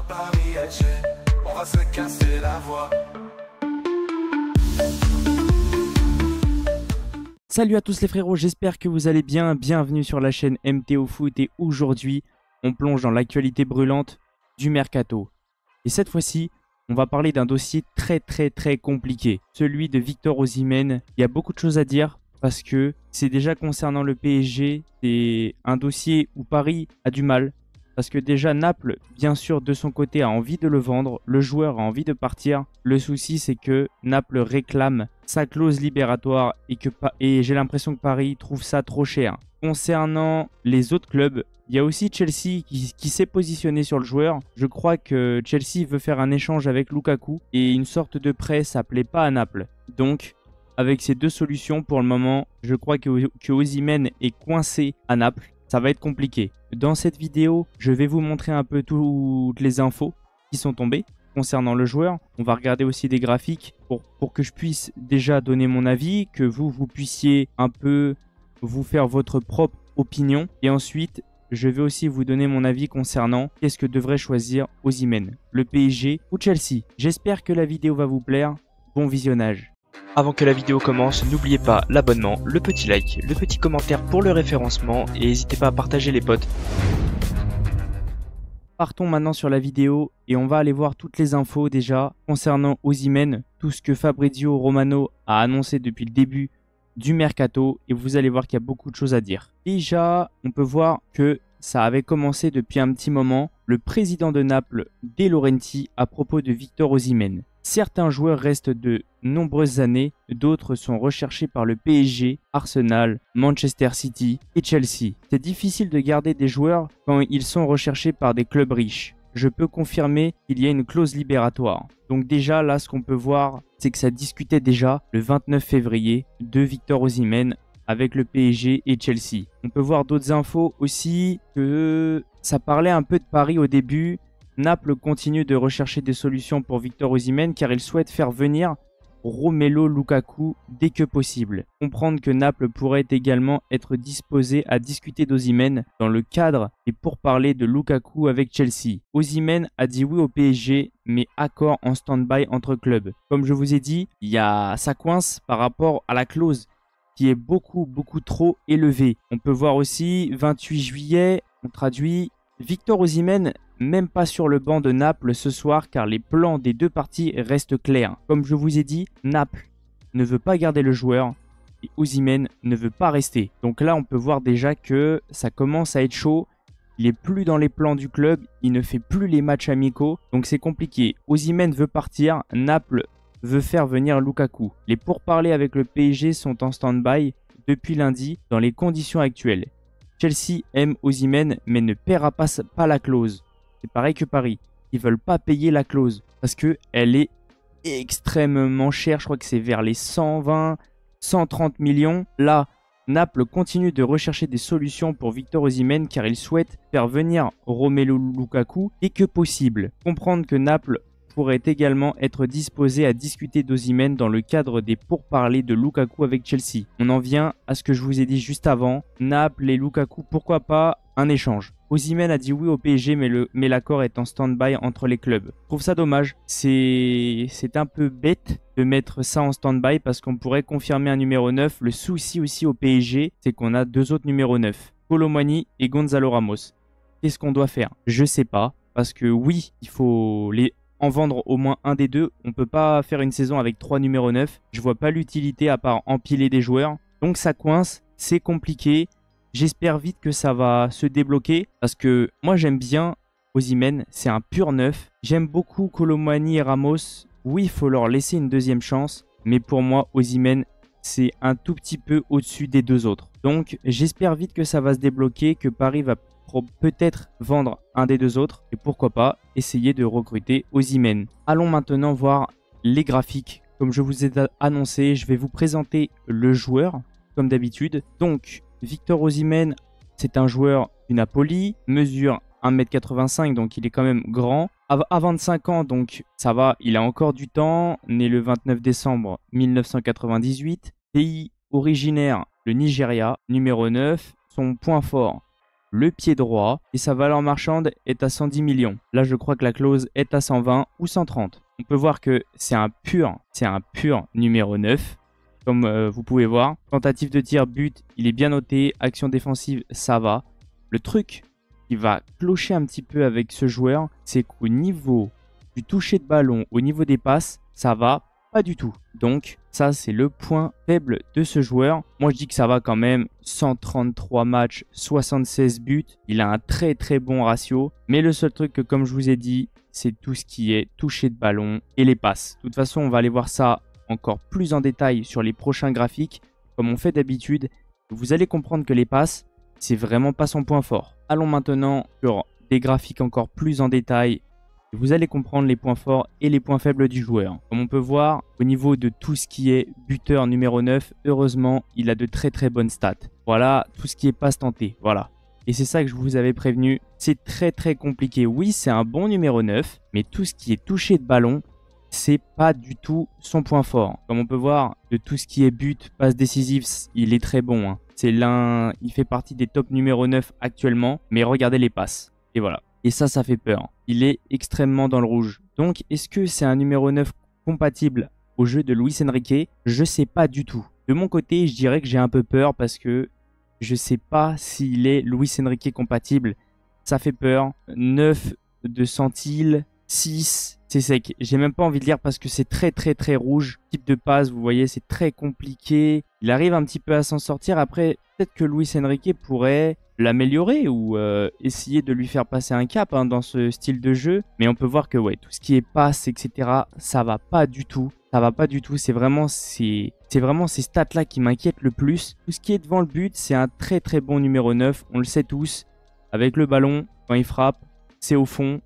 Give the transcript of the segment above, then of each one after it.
à Paris, Alger, on va se casser la voix. Salut à tous les frérots, j'espère que vous allez bien. Bienvenue sur la chaîne MTO Foot et aujourd'hui, on plonge dans l'actualité brûlante du Mercato. Et cette fois-ci, on va parler d'un dossier très compliqué, celui de Victor Osimhen. Il y a beaucoup de choses à dire parce que c'est déjà concernant le PSG, c'est un dossier où Paris a du mal. Parce que déjà Naples, bien sûr, de son côté, a envie de le vendre. Le joueur a envie de partir. Le souci, c'est que Naples réclame sa clause libératoire et j'ai l'impression que Paris trouve ça trop cher. Concernant les autres clubs, il y a aussi Chelsea qui s'est positionné sur le joueur. Je crois que Chelsea veut faire un échange avec Lukaku et une sorte de prêt, ça plaît pas à Naples. Donc, avec ces deux solutions, pour le moment, je crois que Osimhen est coincé à Naples. Ça va être compliqué. Dans cette vidéo, je vais vous montrer un peu toutes les infos qui sont tombées concernant le joueur. On va regarder aussi des graphiques pour que je puisse déjà donner mon avis, que vous puissiez un peu vous faire votre propre opinion. Et ensuite, je vais aussi vous donner mon avis concernant qu'est-ce que devrait choisir Osimhen, le PSG ou Chelsea. J'espère que la vidéo va vous plaire. Bon visionnage. Avant que la vidéo commence, n'oubliez pas l'abonnement, le petit like, le petit commentaire pour le référencement et n'hésitez pas à partager les potes. Partons maintenant sur la vidéo et on va aller voir toutes les infos déjà concernant Osimhen, tout ce que Fabrizio Romano a annoncé depuis le début du Mercato et vous allez voir qu'il y a beaucoup de choses à dire. Déjà, on peut voir que ça avait commencé depuis un petit moment, le président de Naples, De Laurentiis, à propos de Victor Osimhen. Certains joueurs restent de nombreuses années, d'autres sont recherchés par le PSG, Arsenal, Manchester City et Chelsea. C'est difficile de garder des joueurs quand ils sont recherchés par des clubs riches. Je peux confirmer qu'il y a une clause libératoire. Donc déjà là, ce qu'on peut voir, c'est que ça discutait déjà le 29 février de Victor Osimhen avec le PSG et Chelsea. On peut voir d'autres infos aussi, que ça parlait un peu de Paris au début. Naples continue de rechercher des solutions pour Victor Osimhen car il souhaite faire venir Romelu Lukaku dès que possible. Comprendre que Naples pourrait également être disposé à discuter d'Osimhen dans le cadre et pour parler de Lukaku avec Chelsea. Osimhen a dit oui au PSG, mais accord en stand-by entre clubs. Comme je vous ai dit, ça coince par rapport à la clause qui est beaucoup trop élevée. On peut voir aussi 28 juillet, on traduit Victor Osimhen même pas sur le banc de Naples ce soir car les plans des deux parties restent clairs. Comme je vous ai dit, Naples ne veut pas garder le joueur et Osimhen ne veut pas rester. Donc là, on peut voir déjà que ça commence à être chaud. Il est plus dans les plans du club, il ne fait plus les matchs amicaux, donc c'est compliqué. Osimhen veut partir, Naples veut faire venir Lukaku. Les pourparlers avec le PSG sont en stand-by depuis lundi dans les conditions actuelles. Chelsea aime Osimhen mais ne paiera pas la clause. C'est pareil que Paris. Ils veulent pas payer la clause parce qu'elle est extrêmement chère. Je crois que c'est vers les 120, 130 millions. Là, Naples continue de rechercher des solutions pour Victor Osimhen car il souhaite faire venir Romelu Lukaku dès que possible. Comprendre que Naples pourrait également être disposé à discuter d'Osimhen dans le cadre des pourparlers de Lukaku avec Chelsea. On en vient à ce que je vous ai dit juste avant. Naples et Lukaku, pourquoi pas un échange. Osimhen a dit oui au PSG mais l'accord est en stand-by entre les clubs. Je trouve ça dommage. C'est un peu bête de mettre ça en stand-by parce qu'on pourrait confirmer un numéro 9. Le souci aussi au PSG, c'est qu'on a deux autres numéros 9. Kolo Muani et Gonzalo Ramos. Qu'est-ce qu'on doit faire? Je sais pas. Parce que oui, il faut en vendre au moins un des deux. On ne peut pas faire une saison avec 3 numéros 9. Je vois pas l'utilité à part empiler des joueurs. Donc ça coince, c'est compliqué. J'espère vite que ça va se débloquer parce que moi j'aime bien Osimhen, c'est un pur neuf. J'aime beaucoup Kolo Muani et Ramos. Oui, il faut leur laisser une deuxième chance. Mais pour moi, Osimhen, c'est un tout petit peu au-dessus des deux autres. Donc j'espère vite que ça va se débloquer, que Paris va peut-être vendre un des deux autres et pourquoi pas essayer de recruter Osimhen. Allons maintenant voir les graphiques. Comme je vous ai annoncé, je vais vous présenter le joueur comme d'habitude. Donc Victor Osimhen, c'est un joueur du Napoli, mesure 1,85 m, donc il est quand même grand. À 25 ans, donc ça va, il a encore du temps. Né le 29 décembre 1998. Pays originaire, le Nigeria. Numéro 9, son point fort, le pied droit et sa valeur marchande est à 110 millions. Là, je crois que la clause est à 120 ou 130. On peut voir que c'est un pur numéro 9. Comme vous pouvez voir, tentative de tir, but, il est bien noté. Action défensive, ça va. Le truc qui va clocher un petit peu avec ce joueur, c'est qu'au niveau du toucher de ballon, au niveau des passes, ça va pas du tout. Donc ça, c'est le point faible de ce joueur. Moi, je dis que ça va quand même. 133 matchs, 76 buts. Il a un très très bon ratio. Mais le seul truc que, comme je vous ai dit, c'est tout ce qui est toucher de ballon et les passes. De toute façon, on va aller voir ça encore plus en détail sur les prochains graphiques. Comme on fait d'habitude, vous allez comprendre que les passes, c'est vraiment pas son point fort. Allons maintenant sur des graphiques encore plus en détail. Vous allez comprendre les points forts et les points faibles du joueur. Comme on peut voir, au niveau de tout ce qui est buteur numéro 9, heureusement, il a de très très bonnes stats. Voilà, tout ce qui est passe tentée, voilà. Et c'est ça que je vous avais prévenu, c'est très très compliqué. Oui, c'est un bon numéro 9, mais tout ce qui est touché de ballon, c'est pas du tout son point fort. Comme on peut voir, de tout ce qui est but, passe décisive, il est très bon. Il fait partie des top numéro 9 actuellement, mais regardez les passes. Et voilà. Et ça fait peur. Il est extrêmement dans le rouge. Donc, est-ce que c'est un numéro 9 compatible au jeu de Luis Enrique? Je sais pas du tout. De mon côté, je dirais que j'ai un peu peur parce que je sais pas s'il est Luis Enrique compatible. Ça fait peur. 9 de centile, 6, c'est sec. J'ai même pas envie de lire parce que c'est très très très rouge. Type de passe, vous voyez, c'est très compliqué. Il arrive un petit peu à s'en sortir. Après, peut-être que Luis Enrique pourrait l'améliorer ou essayer de lui faire passer un cap dans ce style de jeu. Mais on peut voir que ouais, tout ce qui est passe, etc., ça va pas du tout. Ça va pas du tout. C'est vraiment ces stats-là qui m'inquiètent le plus. Tout ce qui est devant le but, c'est un très très bon numéro 9. On le sait tous. Avec le ballon, quand il frappe, c'est au fond.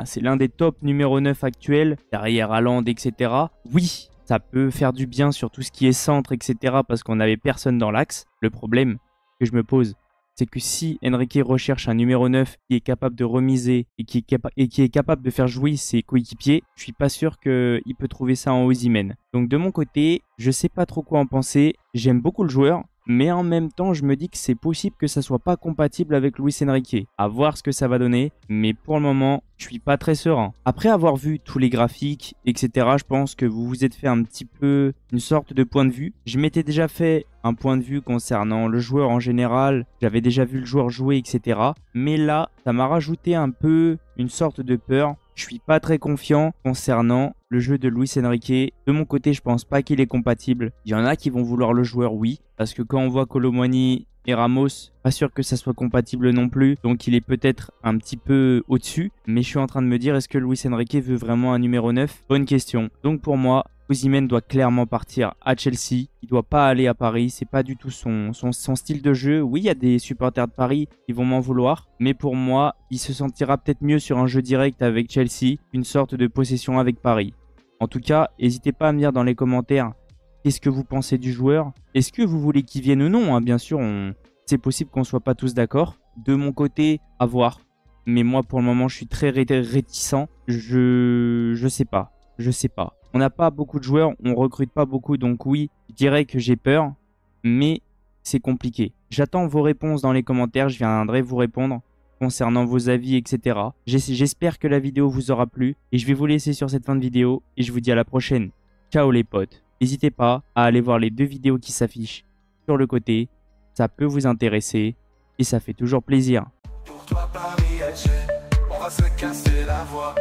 C'est l'un des top numéro 9 actuels. Derrière Haaland, etc. Oui, ça peut faire du bien sur tout ce qui est centre, etc. Parce qu'on n'avait personne dans l'axe. Le problème que je me pose, c'est que si Enrique recherche un numéro 9 qui est capable de remiser et qui est capable de faire jouer ses coéquipiers, je suis pas sûr qu'il peut trouver ça en Osimhen. Donc de mon côté, je sais pas trop quoi en penser. J'aime beaucoup le joueur, mais en même temps, je me dis que c'est possible que ça soit pas compatible avec Luis Enrique. À voir ce que ça va donner, mais pour le moment, je suis pas très serein. Après avoir vu tous les graphiques, etc., je pense que vous vous êtes fait un petit peu une sorte de point de vue. Je m'étais déjà fait un point de vue concernant le joueur en général. J'avais déjà vu le joueur jouer, etc. Mais là, ça m'a rajouté un peu une sorte de peur. Je suis pas très confiant concernant le jeu de Luis Enrique. De mon côté, je pense pas qu'il est compatible. Il y en a qui vont vouloir le joueur, oui. Parce que quand on voit Kolo Muani et Ramos, pas sûr que ça soit compatible non plus. Donc il est peut-être un petit peu au-dessus. Mais je suis en train de me dire, est-ce que Luis Enrique veut vraiment un numéro 9? Bonne question. Donc pour moi, Osimhen doit clairement partir à Chelsea. Il doit pas aller à Paris. C'est pas du tout son style de jeu. Oui, il y a des supporters de Paris qui vont m'en vouloir. Mais pour moi, il se sentira peut-être mieux sur un jeu direct avec Chelsea qu'une sorte de possession avec Paris. En tout cas, n'hésitez pas à me dire dans les commentaires qu'est-ce que vous pensez du joueur. Est-ce que vous voulez qu'il vienne ou non, Bien sûr, c'est possible qu'on soit pas tous d'accord. De mon côté, à voir. Mais moi, pour le moment, je suis très réticent. Je sais pas. Je sais pas. On n'a pas beaucoup de joueurs, on recrute pas beaucoup, donc oui, je dirais que j'ai peur, mais c'est compliqué. J'attends vos réponses dans les commentaires, je viendrai vous répondre concernant vos avis, etc. J'espère que la vidéo vous aura plu, et je vais vous laisser sur cette fin de vidéo, et je vous dis à la prochaine. Ciao les potes. N'hésitez pas à aller voir les 2 vidéos qui s'affichent sur le côté, ça peut vous intéresser, et ça fait toujours plaisir. Pour toi Paris, on va se casser la voix.